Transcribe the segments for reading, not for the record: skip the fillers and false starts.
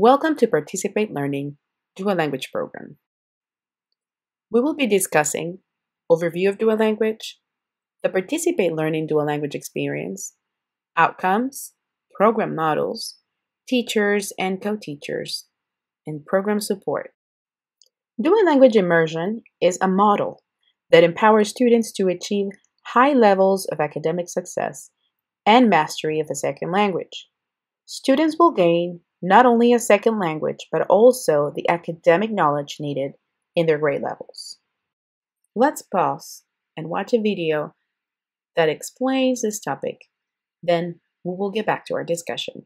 Welcome to Participate Learning Dual Language Program. We will be discussing overview of dual language, the Participate Learning Dual Language experience, outcomes, program models, teachers and co-teachers, and program support. Dual language immersion is a model that empowers students to achieve high levels of academic success and mastery of a second language. Students will gain not only a second language, but also the academic knowledge needed in their grade levels. Let's pause and watch a video that explains this topic. Then we will get back to our discussion.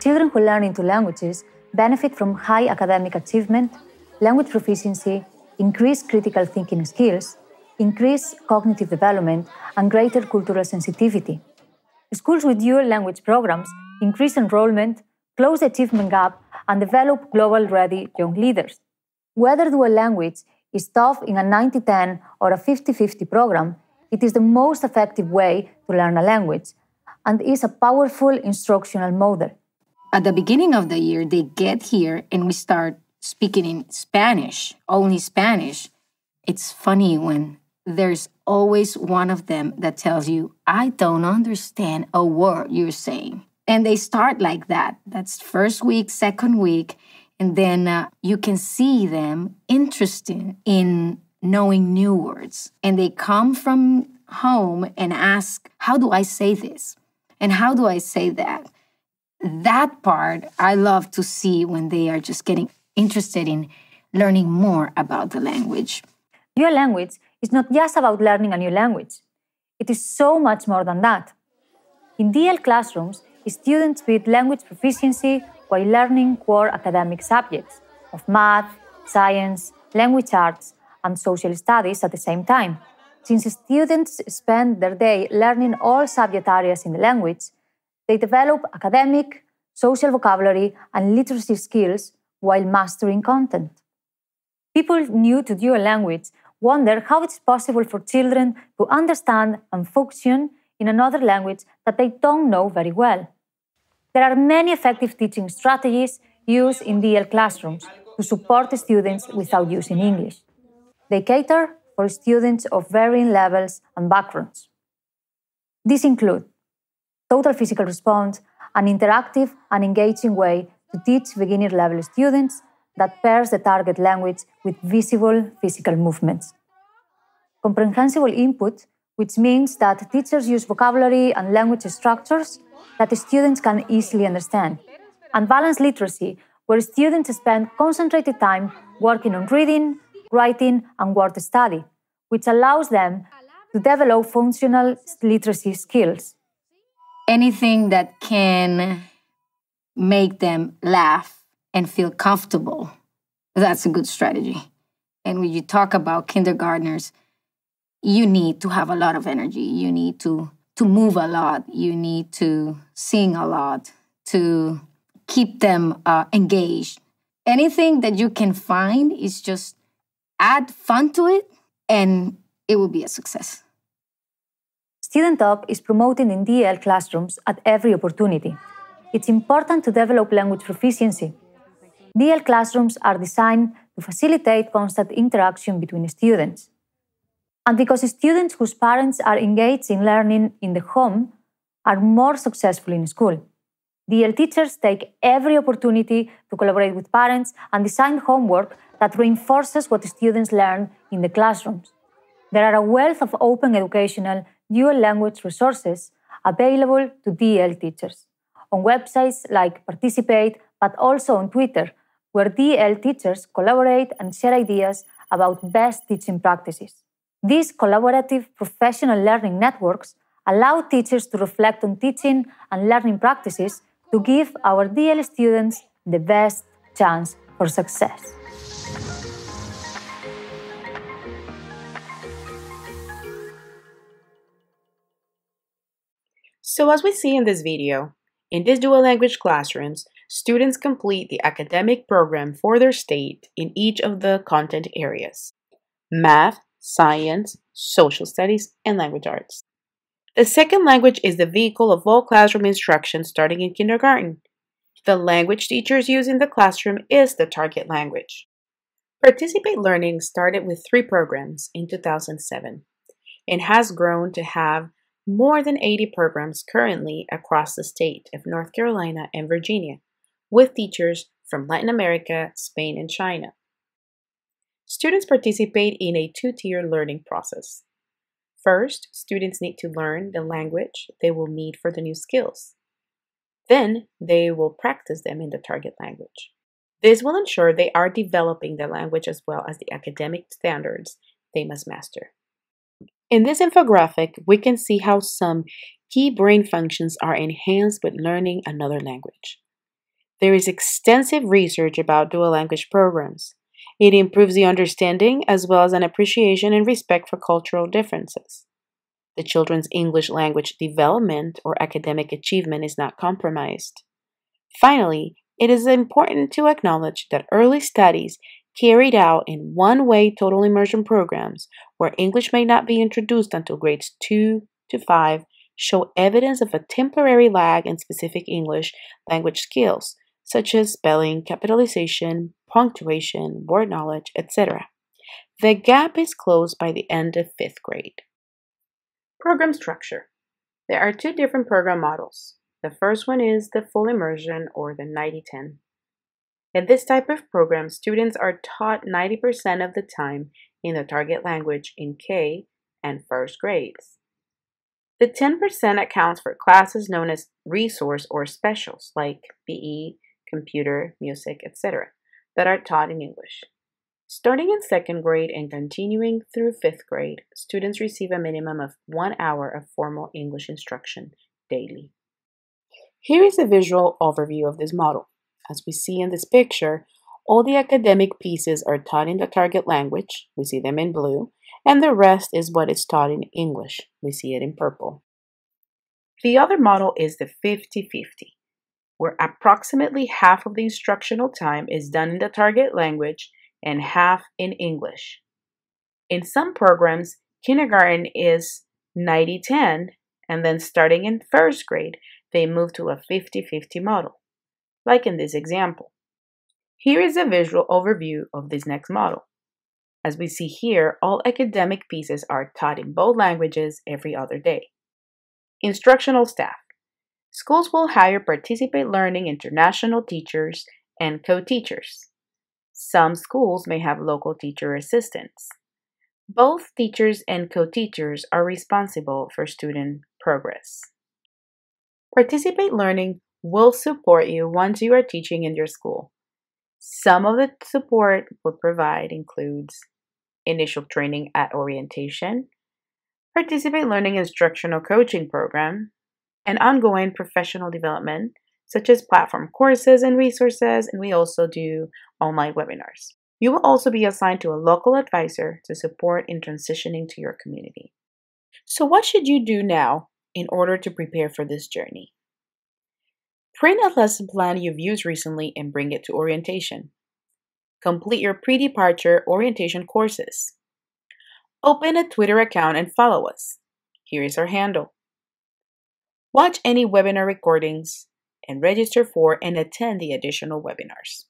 Children who learn in two languages benefit from high academic achievement, language proficiency, increased critical thinking skills, increased cognitive development, and greater cultural sensitivity. Schools with dual language programs increase enrollment, close the achievement gap, and develop global-ready young leaders. Whether dual language is taught in a 90-10 or a 50-50 program, it is the most effective way to learn a language and is a powerful instructional model. At the beginning of the year, they get here and we start speaking in Spanish, only Spanish. It's funny when there's always one of them that tells you, I don't understand a word you're saying. And they start like that. That's first week, second week. And then you can see them interested in knowing new words. And they come from home and ask, how do I say this? And how do I say that? That part I love to see when they are just getting interested in learning more about the language. Dual language is not just about learning a new language. It is so much more than that. In DL classrooms, students build language proficiency while learning core academic subjects of math, science, language arts, and social studies at the same time. Since students spend their day learning all subject areas in the language, they develop academic, social vocabulary, and literacy skills while mastering content. People new to dual language wonder how it's possible for children to understand and function in another language that they don't know very well. There are many effective teaching strategies used in DL classrooms to support students without using English. They cater for students of varying levels and backgrounds. These include total physical response, an interactive and engaging way to teach beginner-level students that pairs the target language with visible physical movements. Comprehensible input, which means that teachers use vocabulary and language structures that the students can easily understand. And balanced literacy, where students spend concentrated time working on reading, writing, and word study, which allows them to develop functional literacy skills. Anything that can make them laugh and feel comfortable, that's a good strategy. And when you talk about kindergartners, you need to have a lot of energy. You need to move a lot. You need to sing a lot to keep them engaged. Anything that you can find is just add fun to it and it will be a success. Student Up is promoted in DL classrooms at every opportunity. It's important to develop language proficiency. DL classrooms are designed to facilitate constant interaction between students. And because students whose parents are engaged in learning in the home are more successful in school, DL teachers take every opportunity to collaborate with parents and design homework that reinforces what students learn in the classrooms. There are a wealth of open educational dual language resources available to DL teachers on websites like Participate, but also on Twitter, where DL teachers collaborate and share ideas about best teaching practices. These collaborative professional learning networks allow teachers to reflect on teaching and learning practices to give our DL students the best chance for success. So as we see in this video, in these dual language classrooms, students complete the academic program for their state in each of the content areas: math, science, social studies, and language arts. The second language is the vehicle of all classroom instruction starting in kindergarten. The language teachers use in the classroom is the target language. Participate Learning started with 3 programs in 2007 and has grown to have more than 80 programs currently across the state of North Carolina and Virginia, with teachers from Latin America, Spain, and China. Students participate in a 2-tier learning process. First, students need to learn the language they will need for the new skills. Then, they will practice them in the target language. This will ensure they are developing the language as well as the academic standards they must master. In this infographic, we can see how some key brain functions are enhanced with learning another language. There is extensive research about dual language programs. It improves the understanding as well as an appreciation and respect for cultural differences. The children's English language development or academic achievement is not compromised. Finally, it is important to acknowledge that early studies carried out in one-way total immersion programs where English may not be introduced until grades 2 to 5 show evidence of a temporary lag in specific English language skills, such as spelling, capitalization, punctuation, word knowledge, etc. The gap is closed by the end of 5th grade. Program structure. There are 2 different program models. The first one is the full immersion or the 90-10. In this type of program, students are taught 90% of the time in the target language in K and 1st grades. The 10% accounts for classes known as resource or specials like PE, computer, music, etc. that are taught in English. Starting in 2nd grade and continuing through 5th grade, students receive a minimum of 1 hour of formal English instruction daily. Here is a visual overview of this model. As we see in this picture, all the academic pieces are taught in the target language, we see them in blue, and the rest is what is taught in English, we see it in purple. The other model is the 50-50, where approximately half of the instructional time is done in the target language and half in English. In some programs, kindergarten is 90-10, and then starting in 1st grade, they move to a 50-50 model, like in this example. Here is a visual overview of this next model. As we see here, all academic pieces are taught in both languages every other day. Instructional staff. Schools will hire Participate Learning international teachers and co-teachers. Some schools may have local teacher assistants. Both teachers and co-teachers are responsible for student progress. Participate Learning will support you once you are teaching in your school. Some of the support we'll provide includes initial training at orientation, Participate Learning instructional coaching program, and ongoing professional development, such as platform courses and resources, and we also do online webinars. You will also be assigned to a local advisor to support in transitioning to your community. So what should you do now in order to prepare for this journey? Print a lesson plan you've used recently and bring it to orientation. Complete your pre-departure orientation courses. Open a Twitter account and follow us. Here is our handle. Watch any webinar recordings and register for and attend the additional webinars.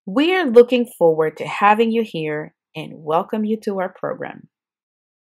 We are looking forward to having you here and welcome you to our program.